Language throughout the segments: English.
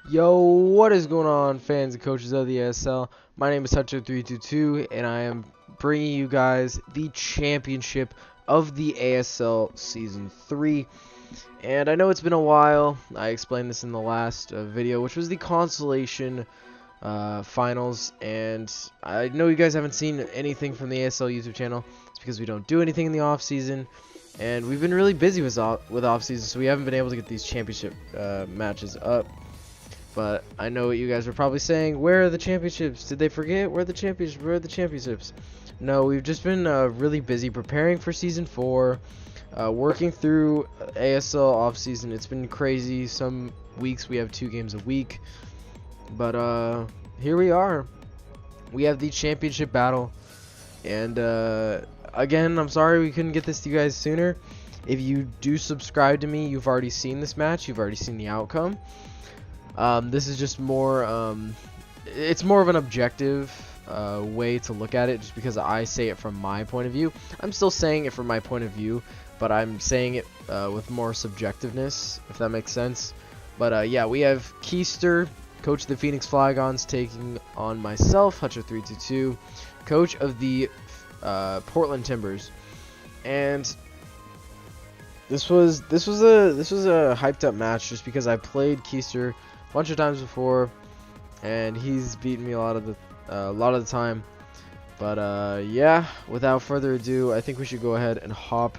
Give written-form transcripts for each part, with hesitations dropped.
Yo, what is going on, fans and coaches of the ASL? My name is Hunter322, and I am bringing you guys the championship of the ASL Season 3. And I know it's been a while. I explained this in the last video, which was the consolation finals. And I know you guys haven't seen anything from the ASL YouTube channel. It's because we don't do anything in the off season. And we've been really busy with off season, so we haven't been able to get these championship matches up. But I know what you guys are probably saying. Where are the championships? Did they forget? Where are the championships? Where are the championships? No, we've just been really busy preparing for Season 4, working through ASL off-season. It's been crazy. Some weeks we have 2 games a week. But here we are. We have the championship battle. And again, I'm sorry we couldn't get this to you guys sooner. If you do subscribe to me, you've already seen this match. You've already seen the outcome. This is just more, it's more of an objective way to look at it, just because I say it from my point of view. I'm still saying it from my point of view, but I'm saying it with more subjectiveness, if that makes sense. But yeah, we have Keister, coach of the Phoenix Flygons, taking on myself, Hutcher322, coach of the Portland Timbers. And this was a hyped up match, just because I played Keister a bunch of times before, and he's beaten me a lot of the time. But yeah, without further ado, I think we should go ahead and hop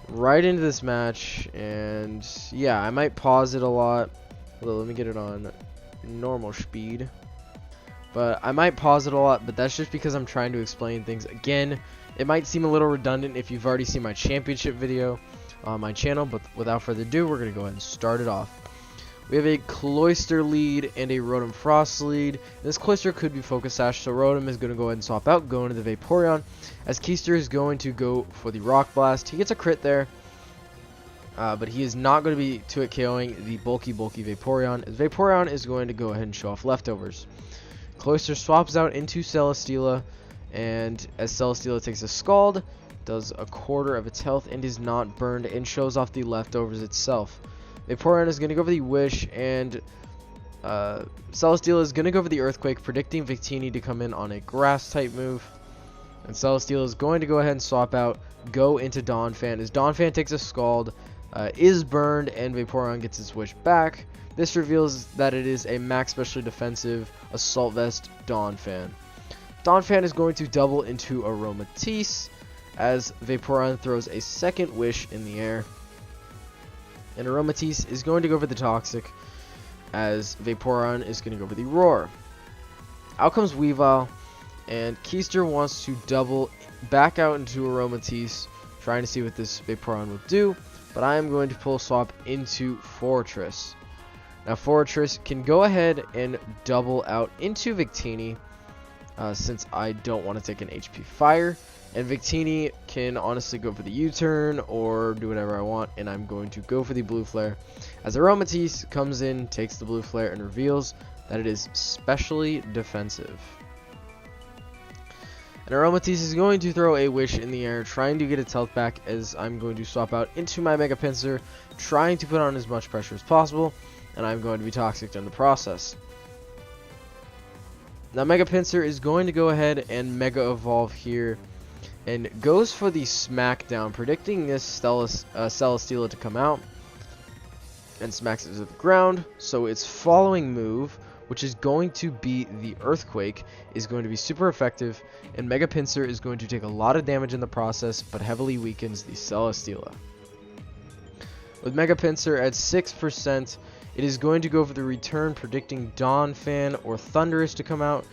right into this match. And yeah, I might pause it a lot. Let me get it on normal speed. But I might pause it a lot, but that's just because I'm trying to explain things. Again, it might seem a little redundant if you've already seen my championship video on my channel, but without further ado, we're going to go ahead and start it off. We have a Cloyster lead and a Rotom Frost lead. This Cloyster could be Focus Sash, so Rotom is going to go ahead and swap out, go into the Vaporeon, as Keister is going to go for the Rock Blast. He gets a crit there, but he is not going to be 2-hit KOing the bulky Vaporeon, as Vaporeon is going to go ahead and show off leftovers. Cloyster swaps out into Celesteela, and as Celesteela takes a Scald, does a quarter of its health and is not burned, and shows off the leftovers itself. Vaporeon is going to go for the Wish, and Celesteela is going to go for the Earthquake, predicting Victini to come in on a Grass-type move. And Celesteela is going to go ahead and swap out, go into Donphan, as Donphan takes a Scald, is burned, and Vaporeon gets its Wish back. This reveals that it is a max specially defensive Assault Vest Donphan. Donphan is going to double into Aromatisse, as Vaporeon throws a second Wish in the air. And Aromatisse is going to go for the Toxic, as Vaporeon is going to go for the Roar. Out comes Weavile, and Keister wants to double back out into Aromatisse, trying to see what this Vaporeon will do, but I am going to pull swap into Fortress. Now Fortress can go ahead and double out into Victini, since I don't want to take an HP Fire. And Victini can honestly go for the U-turn or do whatever I want, and I'm going to go for the Blue Flare, as Aromatisse comes in, takes the Blue Flare, and reveals that it is specially defensive. And Aromatisse is going to throw a Wish in the air, trying to get its health back, as I'm going to swap out into my Mega Pinsir, trying to put on as much pressure as possible, and I'm going to be Toxic in the process. Now Mega Pinsir is going to go ahead and Mega Evolve here, and goes for the Smackdown, predicting this Celesteela to come out, and smacks it to the ground. So its following move, which is going to be the Earthquake, is going to be super effective, and Mega Pinsir is going to take a lot of damage in the process, but heavily weakens the Celesteela. With Mega Pinsir at 6%, it is going to go for the return, predicting Donphan or Thundurus to come out.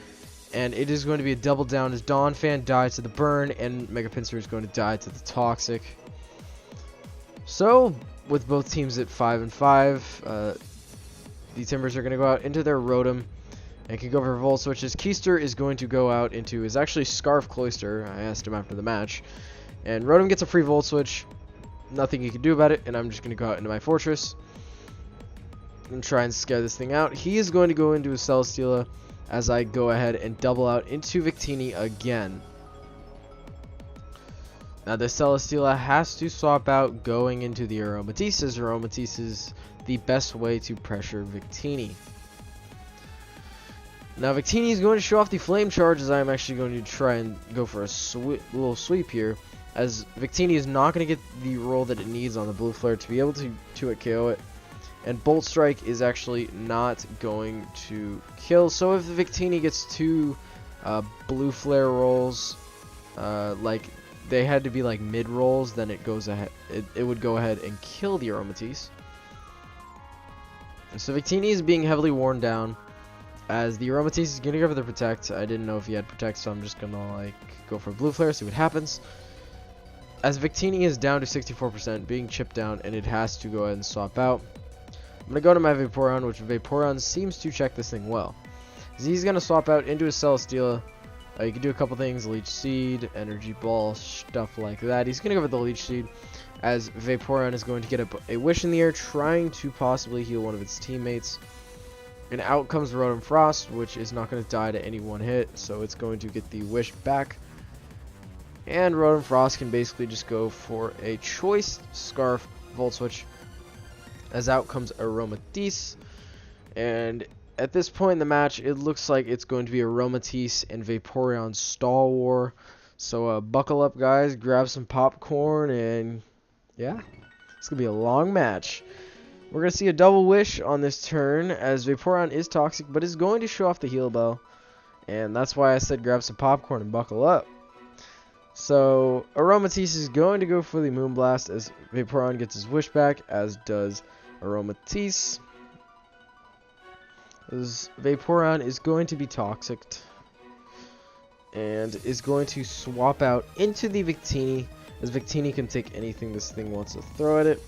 And it is going to be a double down, as Donphan dies to the burn, and Mega Pinsir is going to die to the Toxic. So, with both teams at 5-5, the Timbers are going to go out into their Rotom, and can go for Volt Switches. Keister is going to go out into his actually Scarf Cloyster. I asked him after the match. And Rotom gets a free Volt Switch. Nothing he can do about it, and I'm just going to go out into my Fortress and try and scare this thing out. He is going to go into his Celesteela, as I go ahead and double out into Victini again. Now the Celesteela has to swap out going into the Aromatisse, as Aromatisse is the best way to pressure Victini. Now Victini is going to show off the flame charge, as I'm actually going to try and go for a little sweep here, as Victini is not going to get the roll that it needs on the blue flare to be able to 2-hit KO it. And Bolt Strike is actually not going to kill. So if Victini gets 2 blue flare rolls, like they had to be like mid rolls, then it goes ahead. It would go ahead and kill the Aromatisse. And so Victini is being heavily worn down, as the Aromatisse is gonna go for the Protect. I didn't know if he had Protect, so I'm just gonna like go for a blue flare, see what happens. As Victini is down to 64%, being chipped down, and it has to go ahead and swap out. I'm going to go to my Vaporeon, which Vaporeon seems to check this thing well. So he's going to swap out into his Celesteela. You can do a couple things, Leech Seed, Energy Ball, stuff like that. He's going to go for the Leech Seed, as Vaporeon is going to get a Wish in the air, trying to possibly heal one of its teammates. And out comes Rotom Frost, which is not going to die to any one hit, so it's going to get the Wish back. And Rotom Frost can basically just go for a Choice Scarf Volt Switch, as out comes Aromatisse. And at this point in the match, it looks like it's going to be Aromatisse and Vaporeon Stall War. So buckle up, guys, grab some popcorn, and yeah, it's going to be a long match. We're going to see a double Wish on this turn, as Vaporeon is toxic, but is going to show off the Heal Bell. And that's why I said grab some popcorn and buckle up. So Aromatisse is going to go for the Moonblast, as Vaporeon gets his Wish back, as does Aromatisse. As Vaporeon is going to be toxic and is going to swap out into the Victini, as Victini can take anything this thing wants to throw at it,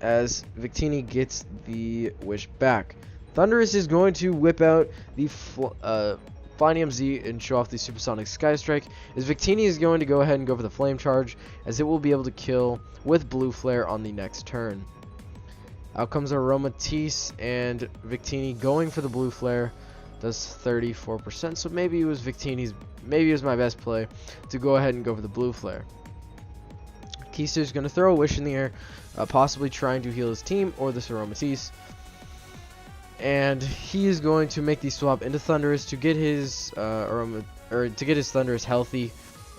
as Victini gets the Wish back. Thundurus is going to whip out the Flying Z and show off the Supersonic Sky Strike, as Victini is going to go ahead and go for the Flame Charge, as it will be able to kill with Blue Flare on the next turn. Out comes Aromatisse, and Victini going for the Blue Flare does 34%, so maybe it was my best play to go ahead and go for the Blue Flare. Keister is going to throw a Wish in the air, possibly trying to heal his team or this Aromatisse. And he is going to make the swap into Thundurus to get his Thundurus healthy,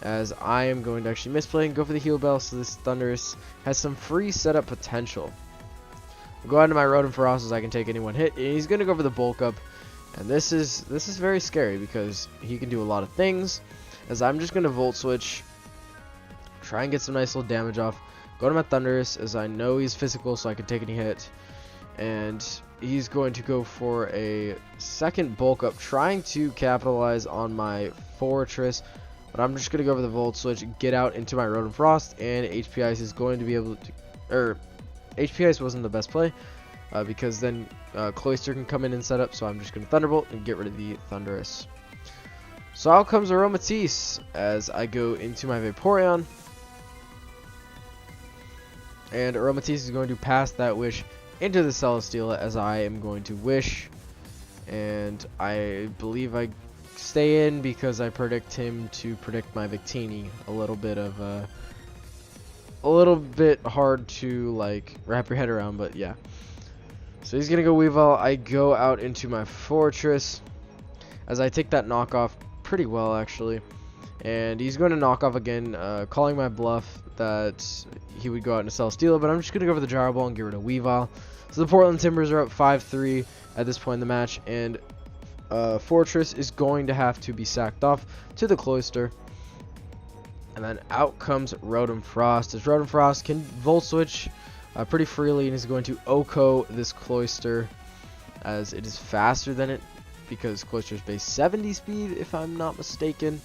as I am going to actually misplay and go for the Heal Bell, so this Thundurus has some free setup potential. I'll go out to my Rotom Frost, as I can take any one hit, and he's going to go for the Bulk Up, and this is very scary because he can do a lot of things, as I'm just going to Volt Switch, try and get some nice little damage off, go to my Thundurus, as I know he's physical, so I can take any hit, and he's going to go for a second Bulk Up, trying to capitalize on my Fortress, but I'm just going to go for the Volt Switch, get out into my Rotom Frost, and HP Ice is going to be able to, HP Ice wasn't the best play, because then Cloyster can come in and set up, so I'm just going to Thunderbolt and get rid of the Thundurus. So out comes Aromatisse, as I go into my Vaporeon, and Aromatisse is going to pass that Wish into the Celesteela, as I am going to Wish, and I believe I stay in because I predict him to predict my Victini. A little bit hard to like wrap your head around, but yeah. So he's gonna go Weavile. I go out into my Fortress, as I take that knockoff pretty well actually, and he's going to knock off again, calling my bluff that he would go out into Celesteela, but I'm just gonna go for the Gyro Ball and get rid of Weavile. So the Portland Timbers are up 5-3 at this point in the match, and Fortress is going to have to be sacked off to the Cloyster. And then out comes Rotom Frost, as Rotom Frost can Volt Switch pretty freely, and is going to OHKO this Cloyster, as it is faster than it, because Cloyster's base 70 speed, if I'm not mistaken.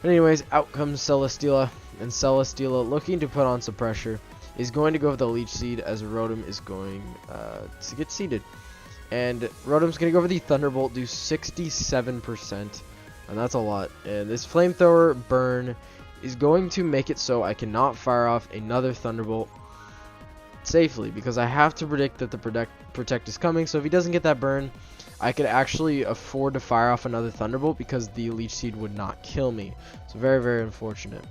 But anyways, out comes Celesteela, and Celesteela, looking to put on some pressure, is going to go for the Leech Seed, as Rotom is going to get seeded. And Rotom's going to go for the Thunderbolt, do 67%, and that's a lot. And this Flamethrower burn is going to make it so I cannot fire off another Thunderbolt safely, because I have to predict that the Protect is coming. So if he doesn't get that burn, I could actually afford to fire off another Thunderbolt, because the Leech Seed would not kill me. So very, very unfortunate.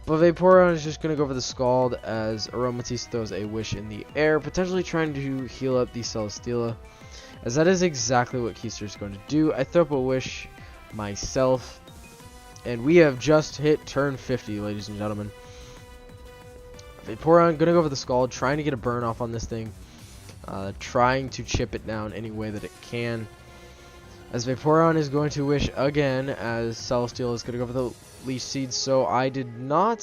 But Vaporeon is just going to go for the Scald as Aromatisse throws a Wish in the air, potentially trying to heal up the Celesteela, as that is exactly what Keister is going to do. I throw up a Wish myself, and we have just hit turn 50, ladies and gentlemen. Vaporeon going to go for the Scald, trying to get a burn off on this thing, trying to chip it down any way that it can. As Vaporeon is going to Wish again, as Celesteela is going to go for the Leech Seed, so I did not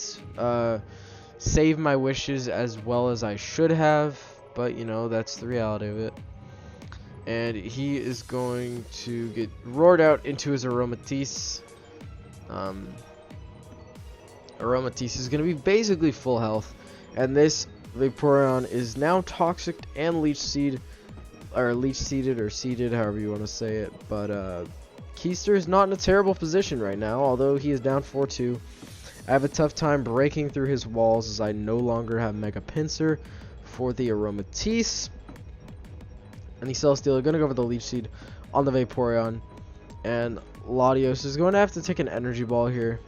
save my wishes as well as I should have, but you know, that's the reality of it. And he is going to get roared out into his Aromatisse. Aromatisse is going to be basically full health, and this Vaporeon is now Toxic and Leech Seed, or Leech Seeded, or Seeded, however you want to say it, but Keister is not in a terrible position right now, although he is down 4-2. I have a tough time breaking through his walls as I no longer have Mega Pinsir for the Aromatisse. And the Celesteela are going to go for the Leech Seed on the Vaporeon. And Latios is going to have to take an Energy Ball here.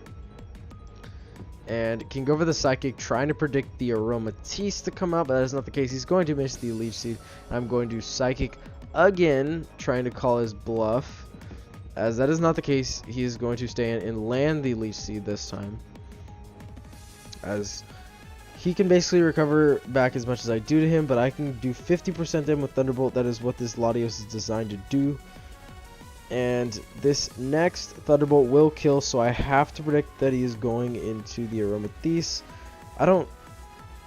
And can go for the Psychic, trying to predict the Aromatisse to come out, but that is not the case. He's going to miss the Leech Seed. I'm going to Psychic again, trying to call his bluff. As that is not the case, he is going to stay in and land the Leech Seed this time. As he can basically recover back as much as I do to him, but I can do 50% to him with Thunderbolt. That is what this Latios is designed to do. And this next Thunderbolt will kill, so I have to predict that he is going into the Aromatisse. I don't...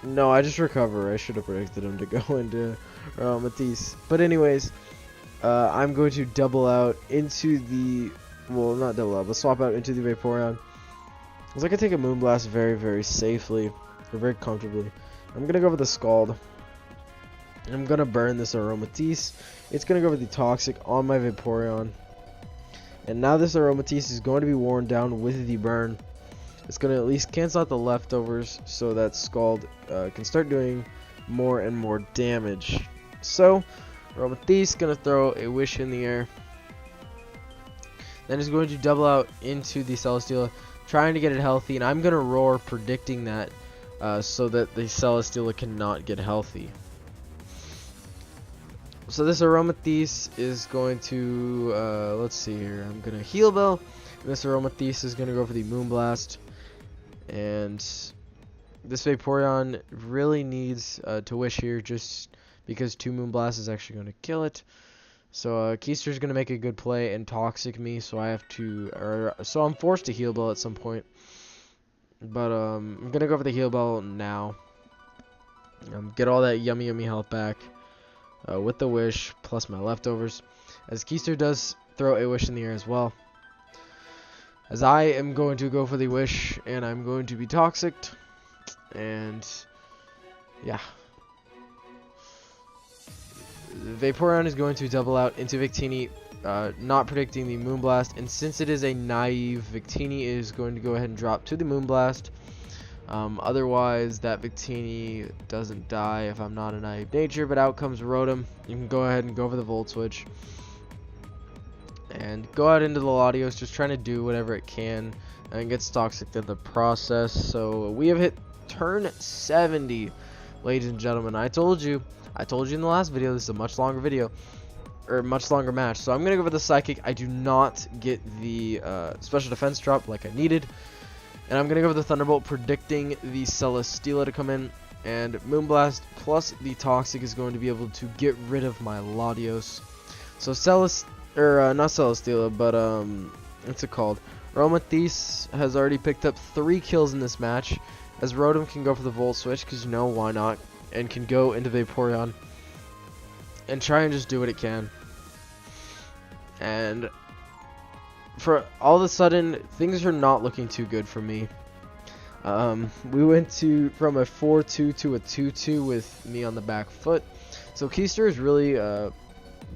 No, I just recover. I should have predicted him to go into Aromatisse. But anyways... I'm going to double out into the, well, not double out, but swap out into the Vaporeon. Because I can take a Moonblast very, very safely, or very comfortably. I'm going to go for the Scald. I'm going to burn this Aromatisse. It's going to go for the Toxic on my Vaporeon. And now this Aromatisse is going to be worn down with the burn. It's going to at least cancel out the leftovers so that Scald can start doing more and more damage. So... Aromatisse gonna throw a Wish in the air. Then is going to double out into the Celesteela, trying to get it healthy, and I'm gonna roar, predicting that so that the Celesteela cannot get healthy. So this Aromatisse is going to let's see here. I'm gonna Heal Bell, and this Aromatisse is gonna go for the Moonblast, and this Vaporeon really needs to Wish here, just because 2 Moonblast is actually going to kill it. So Keister is going to make a good play and Toxic me, so I have to, so I'm forced to Heal Bell at some point. But I'm going to go for the Heal Bell now. Get all that yummy health back with the Wish plus my leftovers. As Keister does throw a Wish in the air as well. As I am going to go for the Wish, and I'm going to be Toxic. And yeah. Vaporeon is going to double out into Victini, not predicting the Moonblast, and since it is a naive, Victini is going to go ahead and drop to the Moonblast. Otherwise, that Victini doesn't die if I'm not a naive nature, but out comes Rotom. You can go ahead and go for the Volt Switch. And go out into the Latios, just trying to do whatever it can, and gets Toxic in the process. So we have hit turn 70, ladies and gentlemen. I told you in the last video, this is a much longer video, or much longer match. So I'm going to go for the Psychic. I do not get the special defense drop like I needed. And I'm going to go for the Thunderbolt, predicting the Celesteela to come in. And Moonblast plus the Toxic is going to be able to get rid of my Latios. So not Celesteela, but what's it called? Aromatisse has already picked up 3 kills in this match. As Rotom can go for the Volt Switch, because you know, why not? And can go into Vaporeon and try and just do what it can. And for all of a sudden, things are not looking too good for me. We went from a 4-2 to a 2-2 with me on the back foot. So Keister has really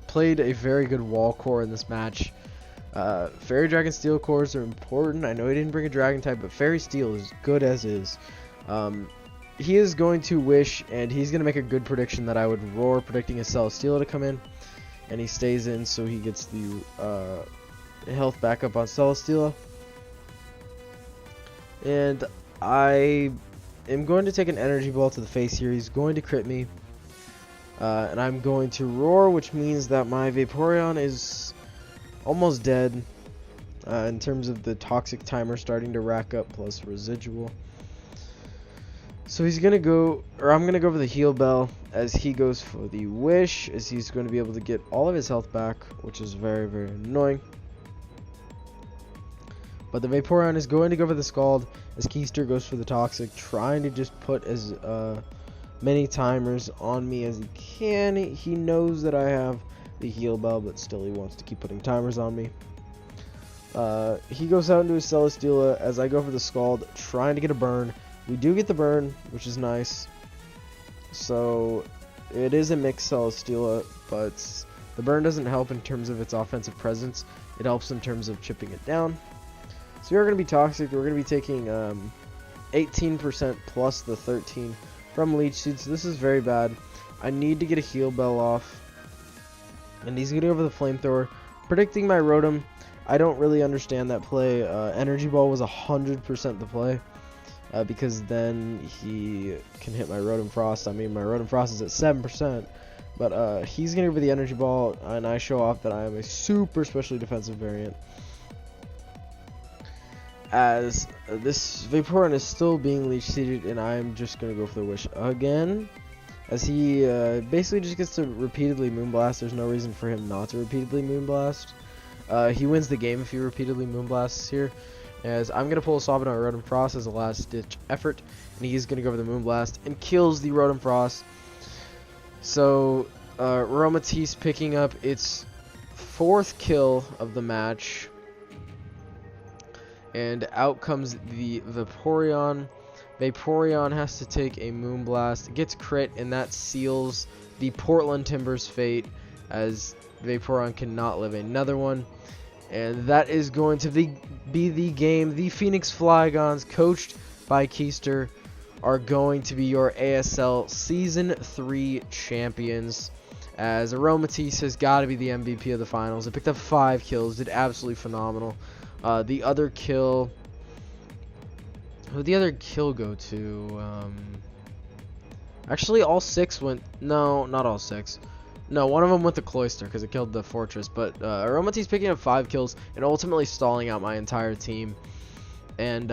played a very good wall core in this match. Fairy Dragon Steel cores are important. I know he didn't bring a Dragon type, but Fairy Steel is good as is. He is going to Wish, and he's going to make a good prediction that I would roar, predicting a Celesteela to come in. And he stays in, so he gets the health back up on Celesteela. And I am going to take an energy ball to the face here. He's going to crit me. And I'm going to roar, which means that my Vaporeon is almost dead. In terms of the toxic timer starting to rack up plus residual. So he's gonna go, or I'm gonna go for the heal bell as he goes for the wish, as he's going to be able to get all of his health back, which is very, very annoying. But the Vaporeon is going to go for the Scald as Keister goes for the toxic, trying to just put as many timers on me as he can. He knows that I have the heal bell, but still he wants to keep putting timers on me. He goes out into his Celesteela as I go for the Scald, trying to get a burn. We do get the burn, which is nice. So it is a mixed Celesteela, but the burn doesn't help in terms of its offensive presence. It helps in terms of chipping it down. So we are going to be toxic. We're going to be taking 18% plus the 13 from Leech Seed. So this is very bad. I need to get a heal bell off. And he's going to go for the flamethrower. Predicting my Rotom. I don't really understand that play. Energy Ball was 100% the play. Because then he can hit my Rotom Frost. I mean, my Rotom Frost is at 7%. But he's going to go for the Energy Ball. And I show off that I am a super specially defensive variant. As this Vaporeon is still being Leech Seeded. And I'm just going to go for the Wish again. As he basically just gets to repeatedly Moonblast. There's no reason for him not to repeatedly Moonblast. He wins the game if he repeatedly Moonblasts here. As I'm going to pull a Sobbing on Rotom Frost as a last ditch effort. And he's going to go for the Moonblast and kills the Rotom Frost. So Aromatisse picking up its 4th kill of the match. And out comes the Vaporeon. Vaporeon has to take a Moonblast, gets crit, and that seals the Portland Timbers' fate as Vaporeon cannot live another one. And that is going to be the game. The Phoenix Flygons, coached by Keister, are going to be your ASL Season 3 champions. As Aromatisse has got to be the MVP of the finals. It picked up 5 kills, did absolutely phenomenal. The other kill... Who'd the other kill go to? Actually, all 6 went... No, not all 6. No, one of them went to Cloyster because it killed the Fortress. But Aromatisse picking up 5 kills and ultimately stalling out my entire team. And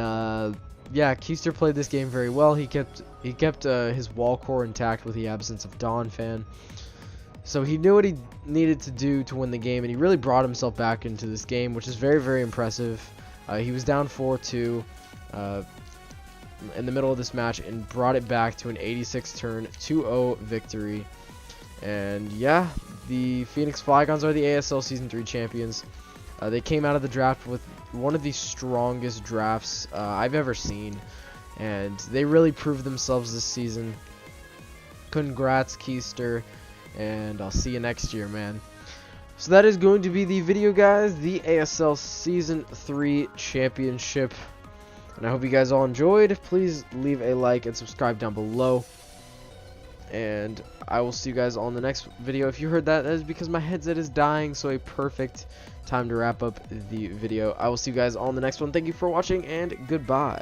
yeah, Keister played this game very well. He kept his wall core intact with the absence of Donphan. So he knew what he needed to do to win the game, and he really brought himself back into this game, which is very, very impressive. He was down 4-2 in the middle of this match and brought it back to an 86 turn 2-0 victory. And yeah, the Phoenix Flygons are the ASL Season 3 champions. They came out of the draft with one of the strongest drafts I've ever seen, and they really proved themselves this season. Congrats, Keister, and I'll see you next year, man. So that is going to be the video, guys. The ASL Season 3 Championship. And I hope you guys all enjoyed. Please leave a like and subscribe down below. And I will see you guys all in the next video. If you heard that, that is because my headset is dying. So a perfect time to wrap up the video. I will see you guys all in the next one. Thank you for watching, and goodbye.